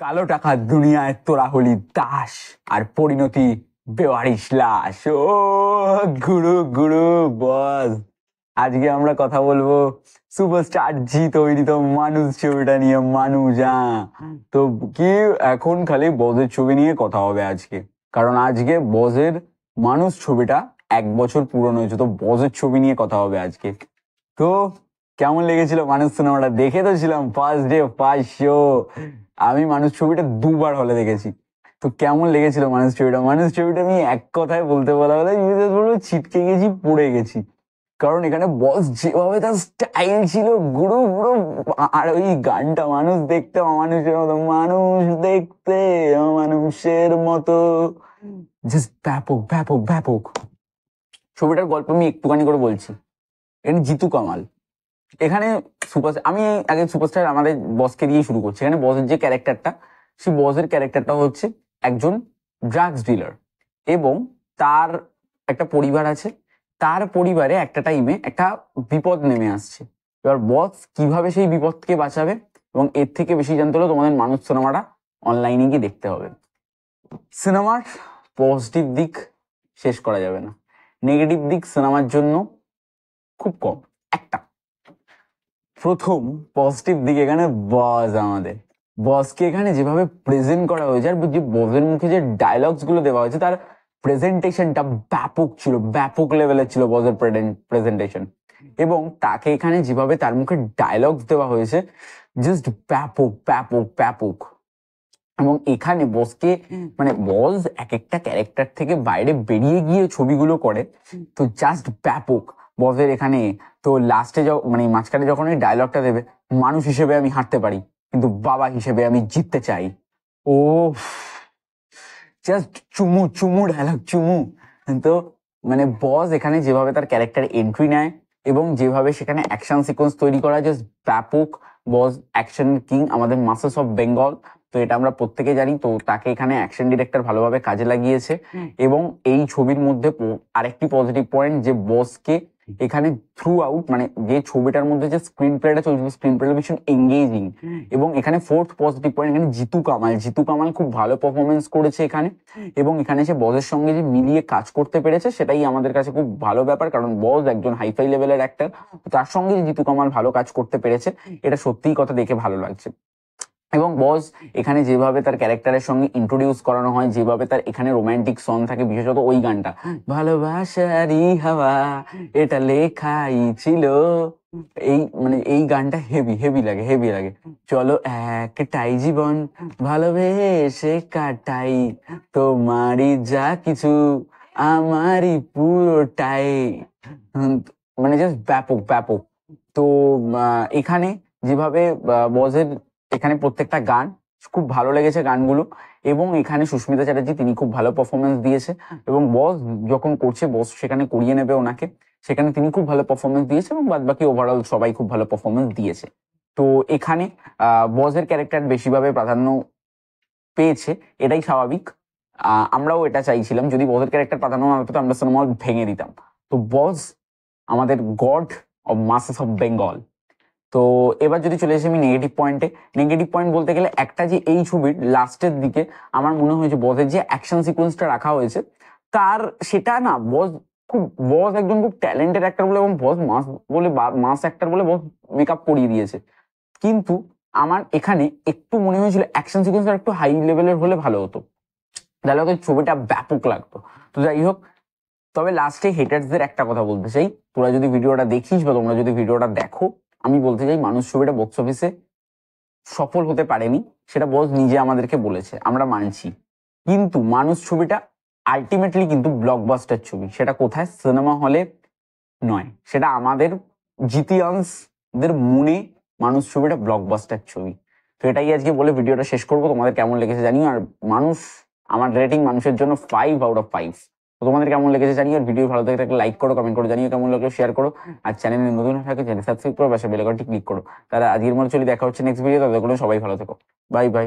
কালো টাকার দুনিয়ায় তোরা হলি দাস আর পরিণতি বেওয়ারিশ লাশ। ও গুরু গুরু বস, আজকে আমরা কথা বলবো সুপারস্টার জি তৈরি তো মানুষ ছবিটা নিয়ে। মানুষ তো কি এখন খালি বসের ছবি নিয়ে কথা হবে আজকে, কারণ আজকে বসের মানুষ ছবিটা 1 বছর পুরনো হয়েছে, তো বসের ছবি নিয়ে কথা হবে আজকে। তো কেমন লেগেছিল মানুষ সিনেমাটা? দেখে তো ছিলাম ফার্স্ট ডে ফার্স্ট শো। আমি মানুষ ছবিটা 2বার হলে দেখেছি। তো কেমন লেগেছিল মানুষ ছবিটা? মানুষ ছবিটা আমি এক কথায় বলতে বলা হলে বলবো ছিটকে গেছি, পড়ে গেছি। কারণ এখানে বস যেভাবে তার স্টাইল ছিল, গুরু পুরো। আর ওই গানটা, মানুষ দেখতে অমানুষের মতো, মানুষ দেখতে অমানুষের মতো, জাস্ট ব্যাপক ব্যাপক ব্যাপক। ছবিটার গল্প আমি একটুখানি করে বলছি। এখানে জিতু কামাল, এখানে আমি আগে সুপারস্টার আমাদের বসকে দিয়ে শুরু করছি। এখানে বসের যে ক্যারেক্টারটা, সেই বসের ক্যারেক্টারটা হচ্ছে একজন ড্রাগস ডিলার, এবং তার একটা পরিবার আছে। তার পরিবারে একটা টাইমে একটা বিপদ নেমে আসছে। এবার বস কিভাবে সেই বিপদকে বাঁচাবে, এবং এর থেকে বেশি জানতে হলে তোমাদের মানুষ সিনেমাটা অনলাইনে গিয়ে দেখতে হবে। সিনেমার পজিটিভ দিক শেষ করা যাবে না, নেগেটিভ দিক সিনেমার জন্য খুব কম। একটা প্রথম পজিটিভ দিক, এখানে বস, আমাদের বসকে এখানে যেভাবে প্রেজেন্ট করা হয়েছে, আর যে বসের মুখে যে ডায়লগস গুলো দেওয়া হয়েছে, তার প্রেজেন্টেশনটা ব্যাপক ছিল, ব্যাপক লেভেলের ছিল বসের প্রেজেন্টেশন। এবং তাকে এখানে যেভাবে তার মুখে ডায়লগস দেওয়া হয়েছে, জাস্ট ব্যাপক ব্যাপক ব্যাপক। এবং এখানে বসকে মানে বস এক একটা ক্যারেক্টার থেকে বাইরে বেরিয়ে গিয়ে ছবিগুলো করে, তো জাস্ট ব্যাপক বসের এখানে। তো লাস্টে মানে মাঝখানে যখন এই ডায়লগটা দেবে, মানুষ হিসেবে আমি হারতে পারি কিন্তু বাবা হিসেবে আমি জিততে চাই, ও জাস্ট চুমু চুমু ডায়লগ, চুমু। তো মানে বস এখানে যেভাবে তার ক্যারেক্টার এন্ট্রি নেয়, এবং যেভাবে সেখানে অ্যাকশন সিকোয়েন্স তৈরি করা, জাস্ট ব্যাপক। বস অ্যাকশন কিং, আমাদের মাসেস অফ বেঙ্গল, তো এটা আমরা প্রত্যেকে জানি। তো তাকে এখানে অ্যাকশন ডিরেক্টর ভালোভাবে কাজে লাগিয়েছে। এবং এই ছবির মধ্যে আরেকটি পজিটিভ পয়েন্ট, যে বসকে এখানে থ্রু আউট, মানে যে ছবিটার মধ্যে যে স্ক্রিন প্লেটা চলছে, স্ক্রিন প্লেটা ভীষণ এঙ্গেজিং। এবং এখানে ফোর্থ পজিটিভ পয়েন্ট, এখানে জিতু কামাল খুব ভালো পারফরমেন্স করেছে এখানে। এবং এখানে সে বসের সঙ্গে যে মিলিয়ে কাজ করতে পেরেছে, সেটাই আমাদের কাছে খুব ভালো ব্যাপার, কারণ বস একজন হাইফাই লেভেলের অ্যাক্টর, তার সঙ্গে যে জিতু কামাল ভালো কাজ করতে পেরেছে, এটা সত্যিই কথা দেখে ভালো লাগছে। এবং বস এখানে যেভাবে তার ক্যারেক্টারের সঙ্গে ইন্ট্রোডিউস করানো হয়, যেভাবে তার এখানে রোমান্টিক সং থাকে, বিশেষত ওই গানটা, ভালোবাসারই হাওয়া এটা লেখাই ছিল, এই মানে এই গানটা হেভি হেভি লাগে, হেভি লাগে। চলো একটাই জীবন ভালোবেসে কাটাই, তোমারই যা কিছু আমারই পুরোটাই। মানে জাস্ট ব্যাপক ব্যাপক। তো এখানে যেভাবে বসের এখানে প্রত্যেকটা গান খুব ভালো লেগেছে গানগুলো। এবং এখানে সুস্মিতা চ্যাটার্জি, তিনি খুব ভালো পারফরমেন্স দিয়েছে। এবং বস যখন করছে, বস সেখানে করিয়ে নেবে ওনাকে, সেখানে তিনি খুব ভালো পারফরমেন্স দিয়েছে, এবং বাদ বাকি ওভারঅল সবাই খুব ভালো পারফরমেন্স দিয়েছে। তো এখানে বসের ক্যারেক্টার বেশিভাবে প্রাধান্য পেয়েছে, এটাই স্বাভাবিক। আমরাও এটা চাইছিলাম, যদি বসের ক্যারেক্টার প্রাধান্য না হতো আমরা সিনেমা ভেঙে দিতাম। তো বস আমাদের গড অফ মাসেস অফ বেঙ্গল। তো এবার যদি চলে আসি আমি নেগেটিভ পয়েন্টে, নেগেটিভ পয়েন্ট বলতে গেলে একটা, যে এই ছবির লাস্টের দিকে আমার মনে হয়েছে বসের যে অ্যাকশন সিকোয়েন্সটা রাখা হয়েছে, তার সেটা না, বস একজন খুব ট্যালেন্টেড অ্যাক্টর বলে, এবং বস মাস অ্যাক্টর বলে বস মেকআপ করিয়ে দিয়েছে। কিন্তু আমার এখানে একটু মনে হয়েছিল অ্যাকশন সিকোয়েন্সটা একটু হাই লেভেলের হলে ভালো হতো, তাহলে হয়তো ছবিটা ব্যাপক লাগতো। তো যাই হোক, তবে লাস্টে হেটার্সদের একটা কথা বলতে চাই, তোরা যদি ভিডিওটা দেখিস বা তোমরা যদি ভিডিওটা দেখো, আমি বলতে চাই মানুষ ছবিটা বক্স অফিসে সফল হতে পারেনি, সেটা বস নিজে আমাদেরকে বলেছে, আমরা মানছি। কিন্তু মানুষ ছবিটা আলটিমেটলি কিন্তু ব্লকবাস্টার ছবি। সেটা কোথায়? সিনেমা হলে নয়, সেটা আমাদের জিতিয়ান্সদের মনে মানুষ ছবিটা ব্লকবাস্টার ছবি। তো এটাই আজকে বলে ভিডিওটা শেষ করবো। তোমাদের কেমন লেগেছে জানিও। আর মানুষ, আমার রেটিং মানুষের জন্য 5/5। তো তোমাদের কেমন লেগেছে জানিও। আর ভিডিও ভালো থাকলে লাইক করো, কমেন্ট করো, জানিও কেমন লাগলো, শেয়ার করো। আর চ্যানেলে নতুন থাকে চ্যানেল সাবস্ক্রাইব করো, পাশে বেল আইকনটি ক্লিক করো। তাহলে আজকের মতো চলি, দেখা হচ্ছে নেক্সট ভিডিও। ততক্ষণ সবাই ভালো থেকো, বাই বাই।